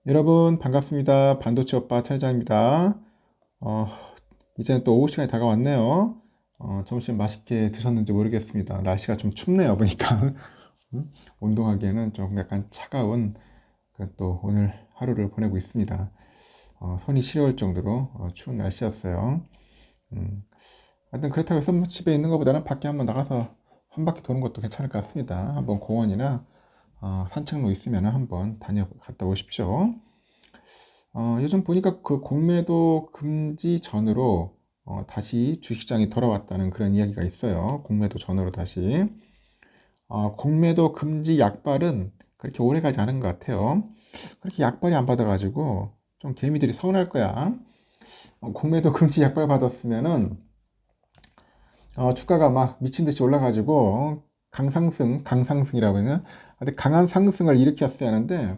여러분 반갑습니다. 반도체 오빠 차이장입니다. 어, 이제는 또 오후 시간이 다가왔네요. 점심 맛있게 드셨는지 모르겠습니다. 날씨가 좀 춥네요, 보니까. 운동하기에는 좀 약간 차가운 또 오늘 하루를 보내고 있습니다. 손이 시려울 정도로 추운 날씨였어요. 음, 하여튼 그렇다고 해서 뭐 집에 있는 것보다는 밖에 한번 나가서 한 바퀴 도는 것도 괜찮을 것 같습니다. 한번 공원이나 산책로 있으면 한번 다녀갔다 오십시오. 요즘 보니까 그 공매도 금지 전으로 다시 주식시장이 돌아왔다는 그런 이야기가 있어요. 공매도 전으로 다시. 공매도 금지 약발은 그렇게 오래 가지 않은 것 같아요. 그렇게 약발이 안 받아가지고 좀 개미들이 서운할 거야. 공매도 금지 약발 받았으면은 주가가 막 미친 듯이 올라가지고 강상승이라고 하나? 근데 강한 상승을 일으켰어야 하는데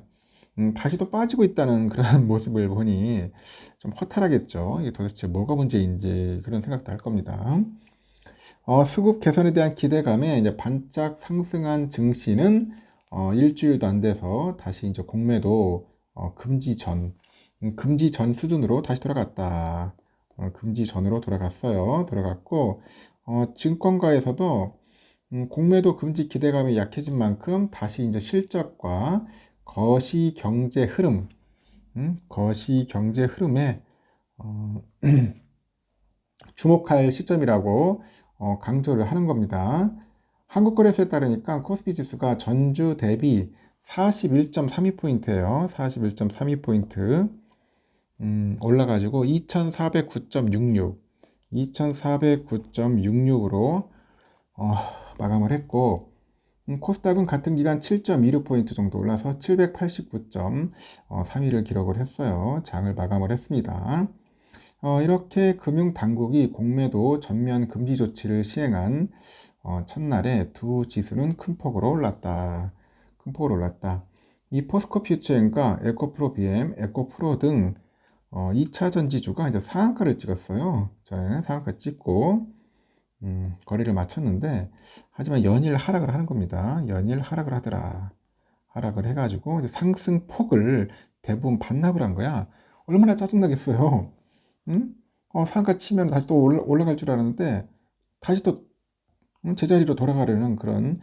다시 또 빠지고 있다는 그런 모습을 보니 좀 허탈하겠죠. 이게 도대체 뭐가 문제인지 그런 생각도 할 겁니다. 수급 개선에 대한 기대감에 이제 반짝 상승한 증시는 일주일도 안 돼서 다시 이제 공매도 금지 전 수준으로 다시 돌아갔다. 금지 전으로 돌아갔어요. 돌아갔고, 증권가에서도 공매도 금지 기대감이 약해진 만큼 다시 이제 실적과 거시 경제 흐름, 거시 경제 흐름에 어, 주목할 시점이라고 강조를 하는 겁니다. 한국거래소에 따르니까 코스피 지수가 전주 대비 41.32포인트예요. 41.32포인트 올라가지고 2409.66, 2409.66으로 마감을 했고 코스닥은 같은 기간 7.26포인트 정도 올라서 789.31을 기록을 했어요. 장을 마감을 했습니다. 이렇게 금융당국이 공매도 전면 금지 조치를 시행한 첫날에 두 지수는 큰 폭으로 올랐다. 큰 폭으로 올랐다. 이 포스코 퓨처엔과 에코프로 BM, 에코프로 등 2차 전지주가 이제 상한가를 찍었어요. 저는 상한가 찍고 거래를 마쳤는데 하지만 연일 하락을 하는 겁니다. 연일 하락을 하더라. 하락을 해가지고 이제 상승폭을 대부분 반납을 한 거야. 얼마나 짜증나겠어요. 응? 상가 치면 다시 또 올라갈 줄 알았는데 다시 또 제자리로 돌아가려는 그런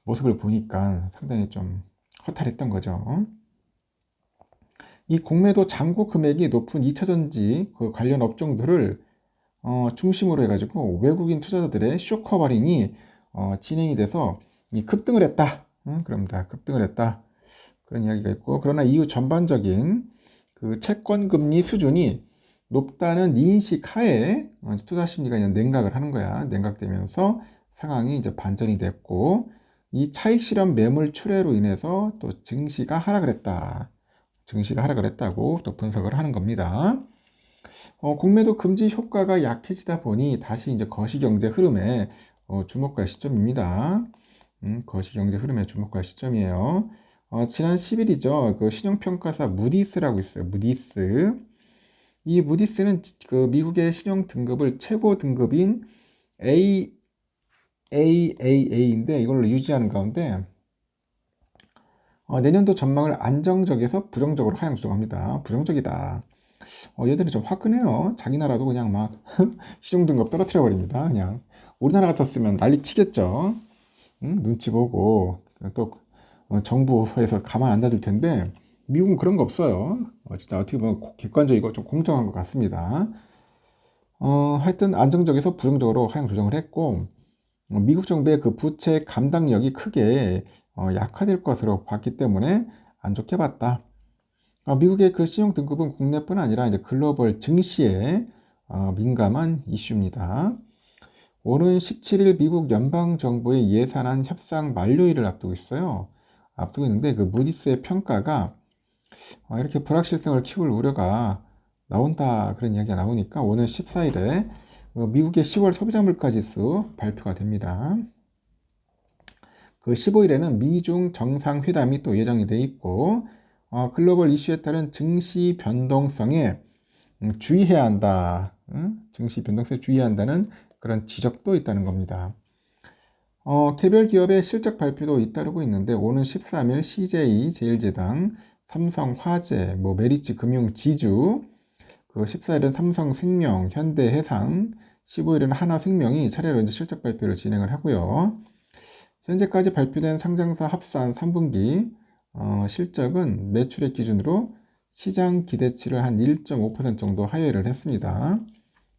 모습을 보니까 상당히 좀 허탈했던 거죠. 이 공매도 잔고 금액이 높은 2차전지 그 관련 업종들을 중심으로 해가지고 외국인 투자자들의 쇼커버링이 진행이 돼서 급등을 했다. 그럽니다. 급등을 했다. 그런 이야기가 있고 그러나 이후 전반적인 그 채권 금리 수준이 높다는 인식 하에 투자 심리가 그냥 냉각을 하는 거야. 냉각되면서 상황이 이제 반전이 됐고 이 차익 실현 매물 출회로 인해서 또 증시가 하락을 했다. 증시가 하락을 했다고 또 분석을 하는 겁니다. 공매도 금지 효과가 약해지다 보니 다시 이제 거시경제 흐름에 주목할 시점입니다. 거시경제 흐름에 주목할 시점이에요. 지난 10일이죠. 그 신용평가사 무디스라고 있어요. 무디스. 이 무디스는 그 미국의 신용 등급을 최고 등급인 AAA인데 이걸로 유지하는 가운데 내년도 전망을 안정적에서 부정적으로 하향 조정합니다. 부정적이다. 얘들이 좀 화끈해요. 자기 나라도 그냥 막 시중 등급 떨어뜨려 버립니다. 그냥 우리나라 같았으면 난리 치겠죠. 눈치 보고 또 정부에서 가만 안 놔둘 텐데 미국은 그런 거 없어요. 진짜 어떻게 보면 객관적이고 좀 공정한 것 같습니다. 하여튼 안정적에서 부정적으로 하향 조정을 했고 미국 정부의 그 부채 감당력이 크게 약화될 것으로 봤기 때문에 안 좋게 봤다. 미국의 그 신용 등급은 국내뿐 아니라 이제 글로벌 증시에 민감한 이슈입니다. 오는 17일 미국 연방정부의 예산안 협상 만료일을 앞두고 있어요. 앞두고 있는데 그 무디스의 평가가 이렇게 불확실성을 키울 우려가 나온다 그런 이야기가 나오니까 오늘 14일에 미국의 10월 소비자 물가 지수 발표가 됩니다. 그 15일에는 미중 정상회담이 또 예정이 돼 있고 글로벌 이슈에 따른 증시 변동성에 주의해야 한다. 증시 변동성에 주의해야 한다는 그런 지적도 있다는 겁니다. 개별 기업의 실적 발표도 잇따르고 있는데 오는 13일 CJ 제일제당 삼성화재, 뭐 메리츠 금융 지주, 그 14일은 삼성생명, 현대해상, 15일은 하나생명이 차례로 이제 실적 발표를 진행을 하고요. 현재까지 발표된 상장사 합산 3분기 실적은 매출액 기준으로 시장 기대치를 한 1.5% 정도 하회를 했습니다.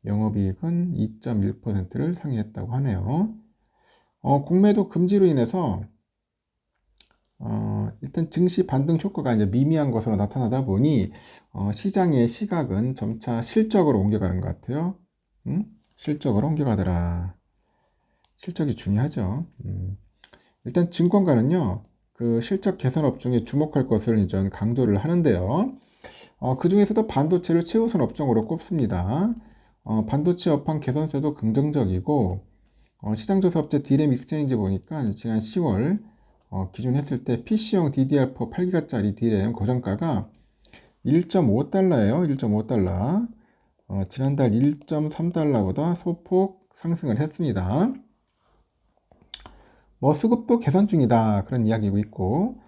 영업이익은 2.1%를 상회했다고 하네요. 공매도 금지로 인해서 일단 증시 반등 효과가 이제 미미한 것으로 나타나다 보니 시장의 시각은 점차 실적으로 옮겨가는 것 같아요. 실적으로 옮겨가더라. 실적이 중요하죠. 일단 증권가는요, 그 실적 개선 업종에 주목할 것을 이제 강조를 하는데요. 그 중에서도 반도체를 최우선 업종으로 꼽습니다. 반도체 업황 개선세도 긍정적이고, 시장조사 업체 디램 익스체인지 보니까 지난 10월 기준 했을 때 PC용 DDR4 8기가짜리 디램 고정가가 1.5달러예요. 1.5달러. 지난달 1.3달러보다 소폭 상승을 했습니다. 뭐 수급도 개선 중이다 그런 이야기고 있고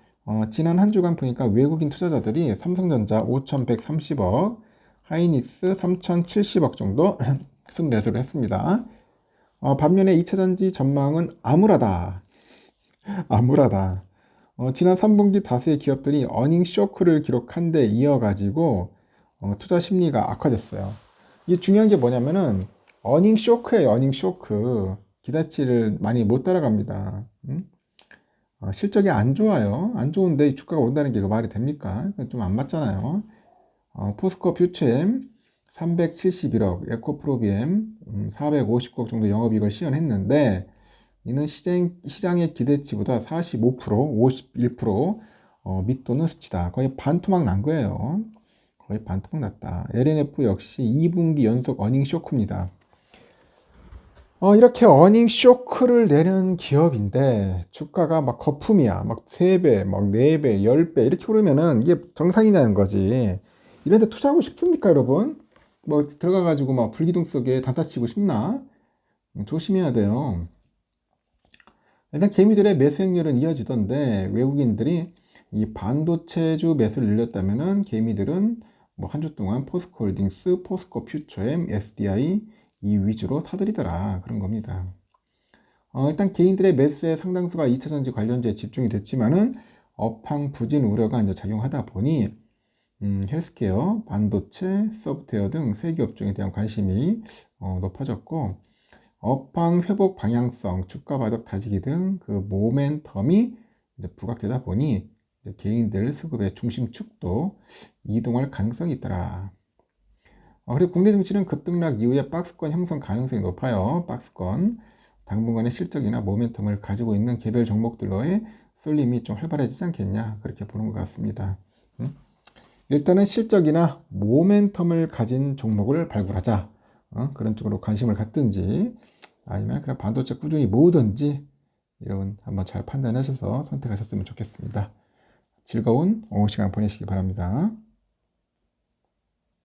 지난 한 주간 보니까 외국인 투자자들이 삼성전자 5,130억, 하이닉스 3,070억 정도 순매수를 했습니다. 반면에 2차전지 전망은 암울하다. 암울하다. 지난 3분기 다수의 기업들이 어닝 쇼크를 기록한 데 이어가지고 투자 심리가 악화됐어요. 이게 중요한 게 뭐냐면은 어닝 쇼크예요. 어닝 쇼크. 기대치를 많이 못 따라갑니다. 실적이 안 좋아요. 안 좋은데 주가가 온다는 게 말이 됩니까? 좀 안 맞잖아요. 포스코 퓨처엠 371억, 에코프로비엠 450억 정도 영업이익을 시현했는데 이는 시장의 기대치보다 45%, 51% 밑도는 수치다. 거의 반토막 난 거예요. 거의 반토막 났다. LNF 역시 2분기 연속 어닝 쇼크입니다. 이렇게 어닝 쇼크를 내는 기업인데 주가가 막 거품이야. 막 3배, 막 4배, 10배 이렇게 오르면은 이게 정상이냐는 거지. 이런데 투자하고 싶습니까, 여러분? 뭐 들어가가지고 막 불기둥 속에 단타 치고 싶나? 조심해야 돼요. 일단 개미들의 매수행렬은 이어지던데 외국인들이 이 반도체주 매수를 늘렸다면은 개미들은 뭐 한 주 동안 포스코홀딩스, 포스코 퓨처엠, SDI 이 위주로 사들이더라 그런 겁니다. 일단 개인들의 매수의 상당수가 2차전지 관련주에 집중이 됐지만은 업황 부진 우려가 이제 작용하다 보니 헬스케어, 반도체, 소프트웨어 등 세계 업종에 대한 관심이 높아졌고 업황 회복 방향성, 주가 바닥 다지기 등 그 모멘텀이 이제 부각되다 보니 이제 개인들 수급의 중심축도 이동할 가능성이 있더라. 그리고 국내 증시는 급등락 이후에 박스권 형성 가능성이 높아요. 박스권. 당분간의 실적이나 모멘텀을 가지고 있는 개별 종목들로의 쏠림이 좀 활발해지지 않겠냐. 그렇게 보는 것 같습니다. 일단은 실적이나 모멘텀을 가진 종목을 발굴하자. 그런 쪽으로 관심을 갖든지 아니면 그냥 반도체 꾸준히 모으든지 이런 한번 잘 판단하셔서 선택하셨으면 좋겠습니다. 즐거운 오후 시간 보내시기 바랍니다.